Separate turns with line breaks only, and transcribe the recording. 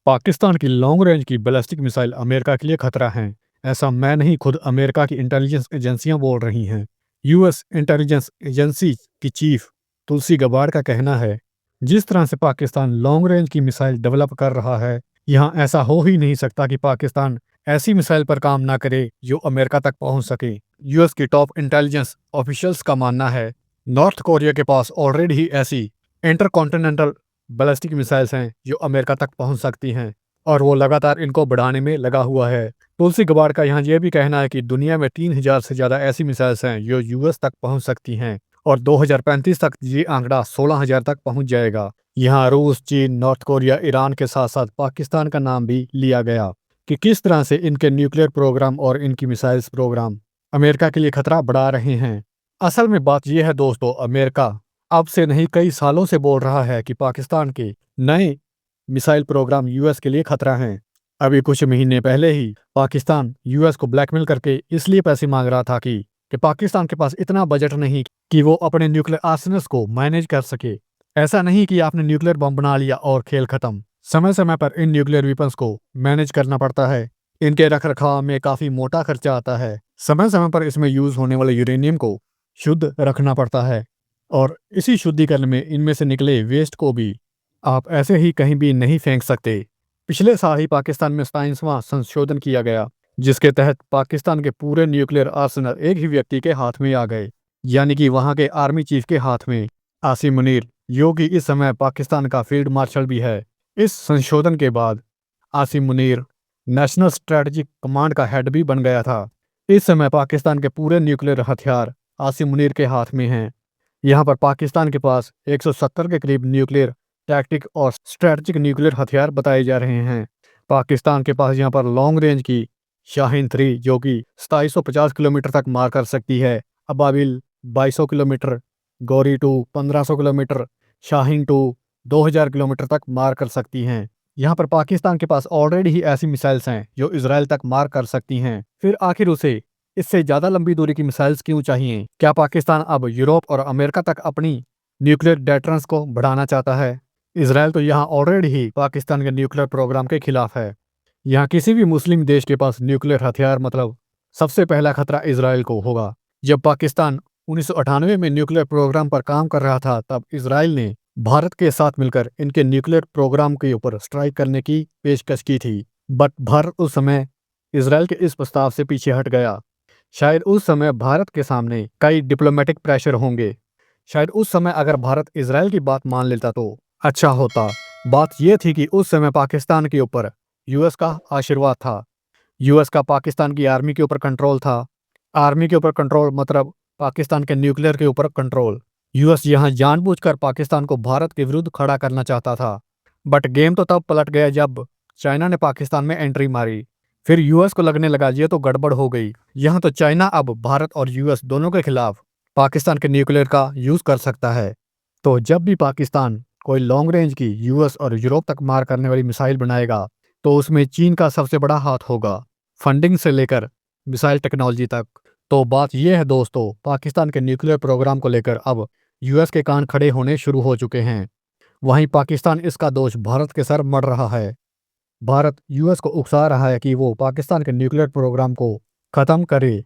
पाकिस्तान की long range की ballistic missile America के लिए खतरा हैं। ऐसा मैं नहीं, खुद अमेरिका की इंटेलिजेंस एजेंसियां बोल रही हैं। यूएस इंटेलिजेंस एजेंसी की चीफ तुलसी गबार्ड का कहना है, जिस तरह से पाकिस्तान लॉन्ग रेंज की मिसाइल डेवलप कर रहा है, यहाँ ऐसा हो ही नहीं सकता कि पाकिस्तान ऐसी मिसाइल पर काम ना करे जो अमेरिका तक पहुंच सके। यूएस की टॉप इंटेलिजेंस ऑफिशियल्स का मानना है, नॉर्थ कोरिया के पास ऑलरेडी ही ऐसी इंटरकॉन्टिनेंटल बैलिस्टिक मिसाइल्स हैं जो अमेरिका तक पहुंच सकती हैं, और वो लगातार इनको बढ़ाने में लगा हुआ है। तुलसी गबाड़ का यहाँ यह भी कहना है कि दुनिया में 3000 से ज़्यादा ऐसी मिसाइल्स हैं जो यूएस तक पहुंच सकती हैं, और 2035 तक ये आंकड़ा 16,000 तक पहुंच जाएगा। यहाँ रूस, चीन, नॉर्थ कोरिया, ईरान के साथ साथ पाकिस्तान का नाम भी लिया गया कि किस तरह से इनके न्यूक्लियर प्रोग्राम और इनकी मिसाइल्स प्रोग्राम अमेरिका के लिए खतरा बढ़ा रहे हैं। असल में बात यह है दोस्तों, अमेरिका अब से नहीं कई सालों से बोल रहा है कि पाकिस्तान के नए मिसाइल प्रोग्राम यूएस के लिए खतरा हैं। अभी कुछ महीने पहले ही पाकिस्तान यूएस को ब्लैकमेल करके इसलिए पैसे मांग रहा था कि पाकिस्तान के पास इतना बजट नहीं कि वो अपने न्यूक्लियर आर्सेनल्स को मैनेज कर सके। ऐसा नहीं कि आपने न्यूक्लियर बम बना लिया और खेल खत्म। समय समय पर इन न्यूक्लियर वेपन्स को मैनेज करना पड़ता है। इनके रख रखाव में काफी मोटा खर्चा आता है। समय समय पर इसमें यूज होने वाले यूरेनियम को शुद्ध रखना पड़ता है, और इसी शुद्धिकरण में इनमें से निकले वेस्ट को भी आप ऐसे ही कहीं भी नहीं फेंक सकते। पिछले साल ही पाकिस्तान में 27वां संशोधन किया गया, जिसके तहत पाकिस्तान के पूरे न्यूक्लियर आर्सेनल एक ही व्यक्ति के हाथ में आ गए, यानी कि वहां के आर्मी चीफ के हाथ में। आसिम मुनीर, जो कि इस समय पाकिस्तान का फील्ड मार्शल भी है। इस संशोधन के बाद Asim Munir national strategic command का हेड भी बन गया था। इस समय पाकिस्तान के पूरे न्यूक्लियर हथियार आसिम मुनीर के हाथ में हैं। यहाँ पर पाकिस्तान के पास 170 के करीब न्यूक्लियर टैक्टिक और स्ट्रेटजिक न्यूक्लियर हथियार बताए जा रहे हैं। पाकिस्तान के पास यहाँ पर लॉन्ग रेंज की शाहीन 3 जो कि 2750 किलोमीटर तक मार कर सकती है, अबाबिल 2200 kilometre, Gauri 2 1500 kilometre, Shaheen 2 2000 kilometre तक मार कर सकती हैं। यहाँ पर पाकिस्तान के पास ऑलरेडी ही ऐसी मिसाइल्स हैं जो इसराइल तक मार कर सकती हैं। फिर आखिर उसे इससे ज्यादा लंबी दूरी की मिसाइल्स क्यों चाहिए? क्या पाकिस्तान अब यूरोप और अमेरिका तक अपनी न्यूक्लियर डेटरेंस को बढ़ाना चाहता है? इसराइल तो यहाँ ऑलरेडी ही पाकिस्तान के न्यूक्लियर प्रोग्राम के खिलाफ है। यहाँ किसी भी मुस्लिम देश के पास न्यूक्लियर हथियार मतलब सबसे पहला खतरा इसराइल को होगा। जब पाकिस्तान 1998 में न्यूक्लियर प्रोग्राम पर काम कर रहा था, तब इसराइल ने भारत के साथ मिलकर इनके न्यूक्लियर प्रोग्राम के ऊपर स्ट्राइक करने की पेशकश की थी। बट भारत उस समय इसराइल के इस प्रस्ताव से पीछे हट गया। शायद उस समय भारत के सामने कई डिप्लोमेटिक प्रेशर होंगे। शायद उस समय अगर भारत इसराइल की बात मान लेता तो अच्छा होता। बात यह थी कि उस समय पाकिस्तान के ऊपर यूएस का आशीर्वाद था। यूएस का पाकिस्तान की आर्मी के ऊपर कंट्रोल था। आर्मी के ऊपर कंट्रोल मतलब पाकिस्तान के न्यूक्लियर के ऊपर कंट्रोल। यूएस यहाँ जानबूझकर पाकिस्तान को भारत के विरुद्ध खड़ा करना चाहता था। बट गेम तो तब पलट गया जब चाइना ने पाकिस्तान में एंट्री मारी। फिर यूएस को लगने लगा ये तो गड़बड़ हो गई। यहाँ तो चाइना अब भारत और यूएस दोनों के खिलाफ पाकिस्तान के न्यूक्लियर का यूज कर सकता है। तो जब भी पाकिस्तान कोई लॉन्ग रेंज की यूएस और यूरोप तक मार करने वाली मिसाइल बनाएगा, तो उसमें चीन का सबसे बड़ा हाथ होगा, फंडिंग से लेकर मिसाइल टेक्नोलॉजी तक। तो बात यह है दोस्तों, पाकिस्तान के न्यूक्लियर प्रोग्राम को लेकर अब यूएस के कान खड़े होने शुरू हो चुके हैं। वहीं पाकिस्तान इसका दोष भारत के सर मढ़ रहा है। भारत यूएस को उकसा रहा है कि वो पाकिस्तान के न्यूक्लियर प्रोग्राम को खत्म करे।